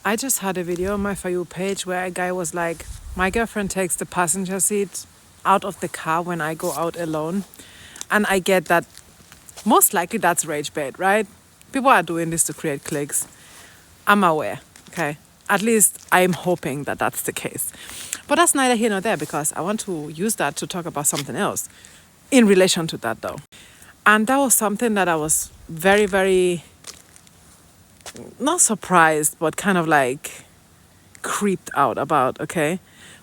I just had a video on my For You page where a guy was like, my girlfriend takes the passenger seat out of the car when I go out alone. And I get that most likely that's rage bait, right? People are doing this to create clicks. I'm aware, okay? At least I'm hoping that that's the case. But that's neither here nor there because I want to use that to talk about something else in relation to that though. And that was something that I was very, very, not surprised, but kind of like creeped out about, okay?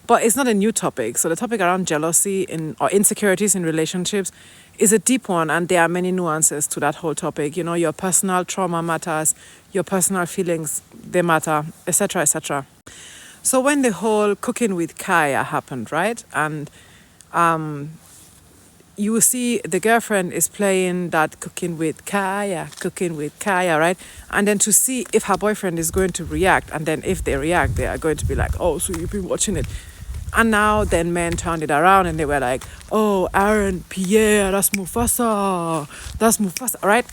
But it's not a new topic. So the topic around jealousy or insecurities in relationships is a deep one, and there are many nuances to that whole topic. You know, your personal trauma matters, your personal feelings, they matter, etc., etc. So when the whole cooking with Kaya happened, right? And you will see the girlfriend is playing that cooking with Kaya, right? And then to see if her boyfriend is going to react, and then if they react, they are going to be like, oh, so you've been watching it. And now then men turned it around and they were like, oh, Aaron, Pierre, that's Mufasa, right?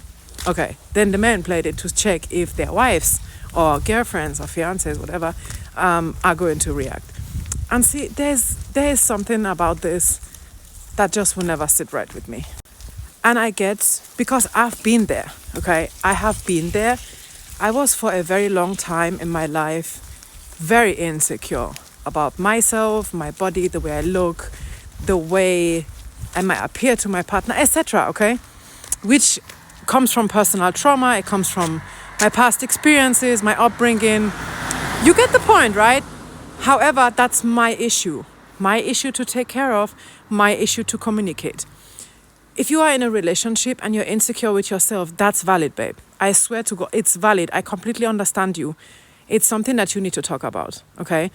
Okay, then the men played it to check if their wives or girlfriends or fiancés, whatever, are going to react. And see, there's something about this that just will never sit right with me. And I get, because I've been there, okay? I have been there. I was for a very long time in my life very insecure about myself, my body, the way I look, the way I might appear to my partner, etc., okay? Which comes from personal trauma, it comes from my past experiences, my upbringing. You get the point, right? However, that's my issue to take care of, my issue to communicate. If you are in a relationship and you're insecure with yourself, that's valid, babe. I swear to God, it's valid. I completely understand you. It's something that you need to talk about, okay?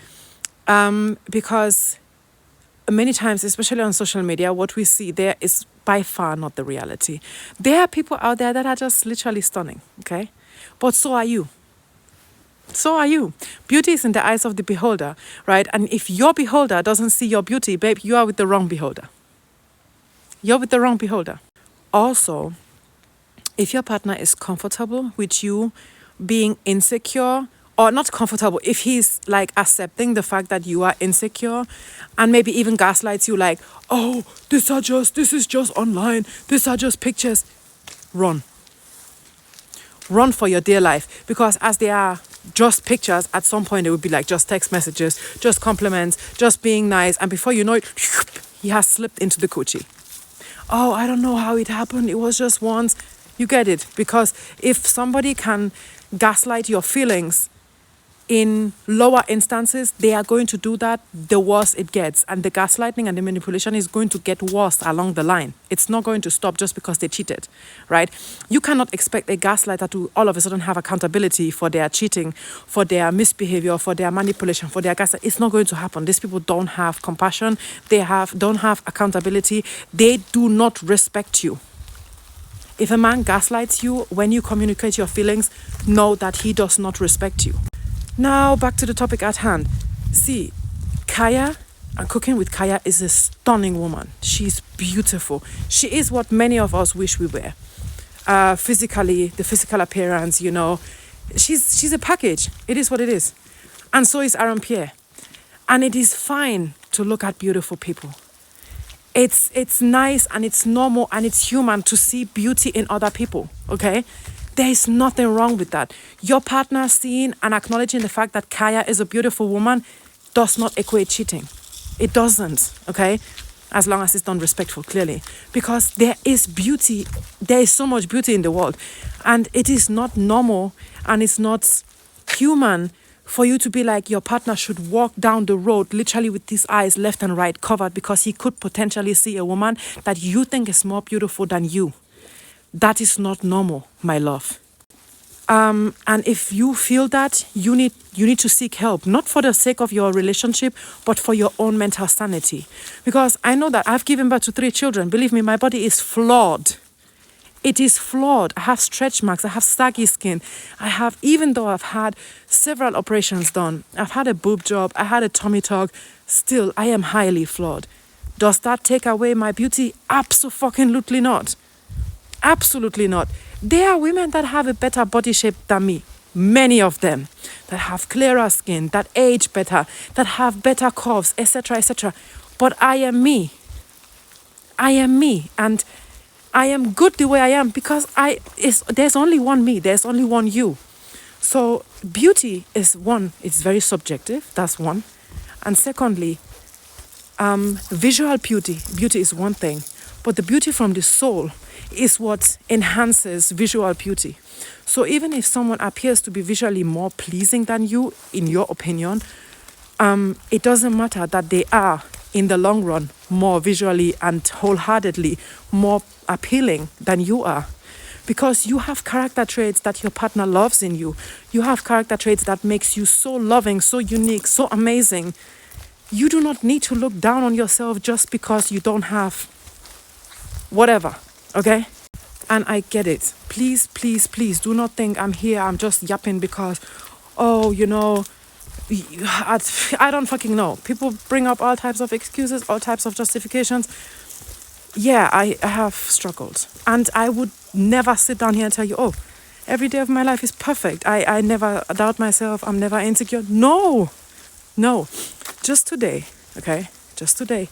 Because many times, especially on social media, what we see there is by far not the reality. There are people out there that are just literally stunning, okay? But so are you. So are you. Beauty is in the eyes of the beholder, right? And if your beholder doesn't see your beauty, babe, you are with the wrong beholder. You're with the wrong beholder. Also, if your partner is comfortable with you being insecure, or not comfortable, if he's like accepting the fact that you are insecure and maybe even gaslights you like, oh, this is just online, these are just pictures, run. Run for your dear life, because as they are just pictures, at some point it would be like just text messages, just compliments, just being nice, and before you know it, he has slipped into the coochie. Oh, I don't know how it happened, it was just once. You get it, because if somebody can gaslight your feelings in lower instances, they are going to do that the worse it gets. And the gaslighting and the manipulation is going to get worse along the line. It's not going to stop just because they cheated, right? You cannot expect a gaslighter to all of a sudden have accountability for their cheating, for their misbehavior, for their manipulation, for their gaslight. It's not going to happen. These people don't have compassion. They don't have accountability. They do not respect you. If a man gaslights you when you communicate your feelings, know that he does not respect you. Now, back to the topic at hand. See, Kaya, and cooking with Kaya, is a stunning woman. She's beautiful. She is what many of us wish we were. Physically, the physical appearance, you know. She's a package. It is what it is. And so is Aaron Pierre. And it is fine to look at beautiful people. It's nice and it's normal and it's human to see beauty in other people, okay? There is nothing wrong with that. Your partner seeing and acknowledging the fact that Kaya is a beautiful woman does not equate cheating. It doesn't, okay? As long as it's done respectful, clearly. Because there is beauty. There is so much beauty in the world. And it is not normal and it's not human for you to be like your partner should walk down the road literally with his eyes left and right covered because he could potentially see a woman that you think is more beautiful than you. That is not normal, my love. And if you feel that, you need to seek help, not for the sake of your relationship, but for your own mental sanity. Because I know that I've given birth to 3 children. Believe me, my body is flawed. It is flawed. I have stretch marks. I have saggy skin. Even though I've had several operations done, I've had a boob job, I had a tummy tuck, still, I am highly flawed. Does that take away my beauty? Absolutely not. Absolutely not. There are women that have a better body shape than me. many of them, that have clearer skin, that age better, that have better curves, etc., etc. But I am me. I am me, and I am good the way I am because there's only one me, there's only one you. So beauty is one, it's very subjective, that's one. And secondly, visual beauty is one thing, but the beauty from the soul is what enhances visual beauty. So even if someone appears to be visually more pleasing than you, in your opinion, it doesn't matter that they are, in the long run, more visually and wholeheartedly more appealing than you are. Because you have character traits that your partner loves in you. You have character traits that makes you so loving, so unique, so amazing. You do not need to look down on yourself just because you don't have whatever, okay? And I get it. Please, please, please do not think I'm here, I'm just yapping because, oh, you know, I don't fucking know. People bring up all types of excuses, all types of justifications. Yeah, I have struggled. And I would never sit down here and tell you, oh, every day of my life is perfect. I never doubt myself. I'm never insecure. No. Just today, okay? Just today,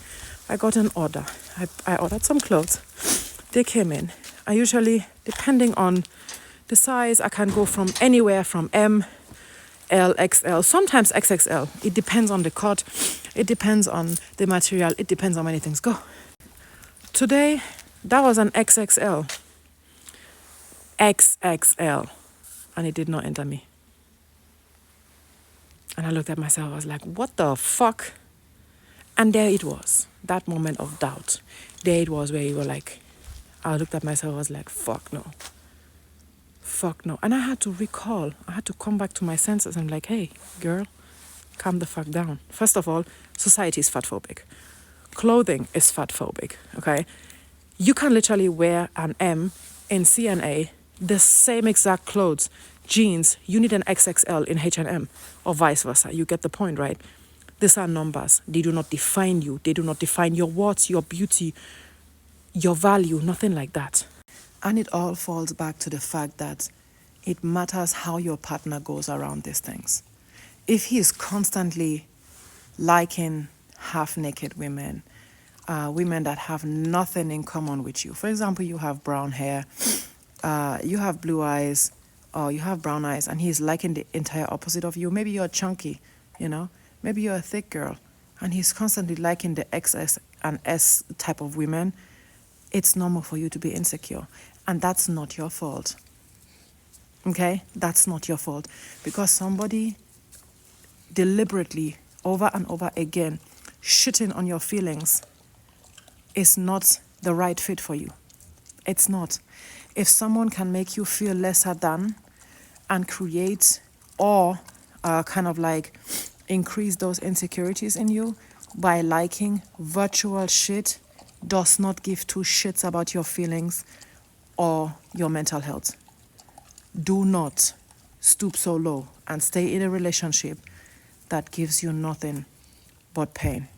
I got an order. I ordered some clothes. They came in. I usually, depending on the size, I can go from anywhere from M, L, XL, sometimes XXL. It depends on the cut. It depends on the material. It depends on many things. Go. Today, that was an XXL. XXL. And it did not enter me. And I looked at myself, I was like, what the fuck? And there it was, that moment of doubt. There it was where you were like, I looked at myself, I was like, fuck no. Fuck no. And I had to recall, I had to come back to my senses. I'm like, hey, girl, calm the fuck down. First of all, society is fatphobic. Clothing is fatphobic, okay? You can literally wear an M in C&A, the same exact clothes, jeans, you need an XXL in H&M or vice versa. You get the point, right? These are numbers. They do not define you. They do not define your worth, your beauty, your value, nothing like that. And it all falls back to the fact that it matters how your partner goes around these things. If he is constantly liking half-naked women, women that have nothing in common with you. For example, you have brown hair, you have blue eyes, or you have brown eyes, and he's liking the entire opposite of you. Maybe you're chunky, you know? Maybe you're a thick girl, and he's constantly liking the XS and S type of women. It's normal for you to be insecure, and that's not your fault. Okay? That's not your fault. Because somebody deliberately, over and over again, shitting on your feelings is not the right fit for you. It's not. If someone can make you feel lesser than and create or kind of like increase those insecurities in you by liking virtual shit, does not give two shits about your feelings or your mental health. Do not stoop so low and stay in a relationship that gives you nothing but pain.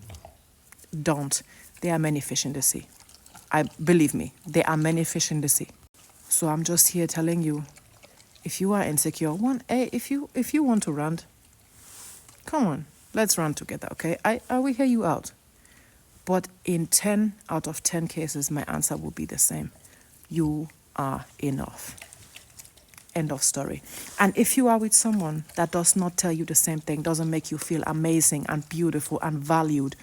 Don't. There are many fish in the sea. Believe me, there are many fish in the sea. So I'm just here telling you, if you are insecure, if you want to rant, come on, let's run together, okay? I will hear you out. But in 10 out of 10 cases, my answer will be the same. You are enough. End of story. And if you are with someone that does not tell you the same thing, doesn't make you feel amazing and beautiful and valued,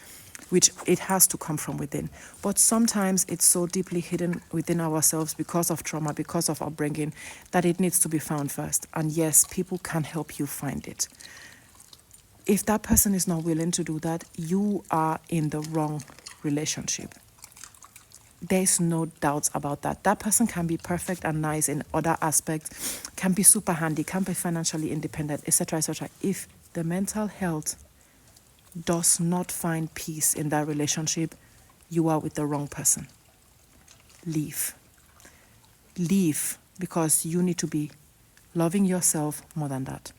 which it has to come from within. But sometimes it's so deeply hidden within ourselves because of trauma, because of upbringing, that it needs to be found first. And yes, people can help you find it. If that person is not willing to do that, you are in the wrong relationship. There's no doubts about that. That person can be perfect and nice in other aspects, can be super handy, can be financially independent, etc., etc. If the mental health does not find peace in that relationship, you are with the wrong person. Leave. Leave, because you need to be loving yourself more than that.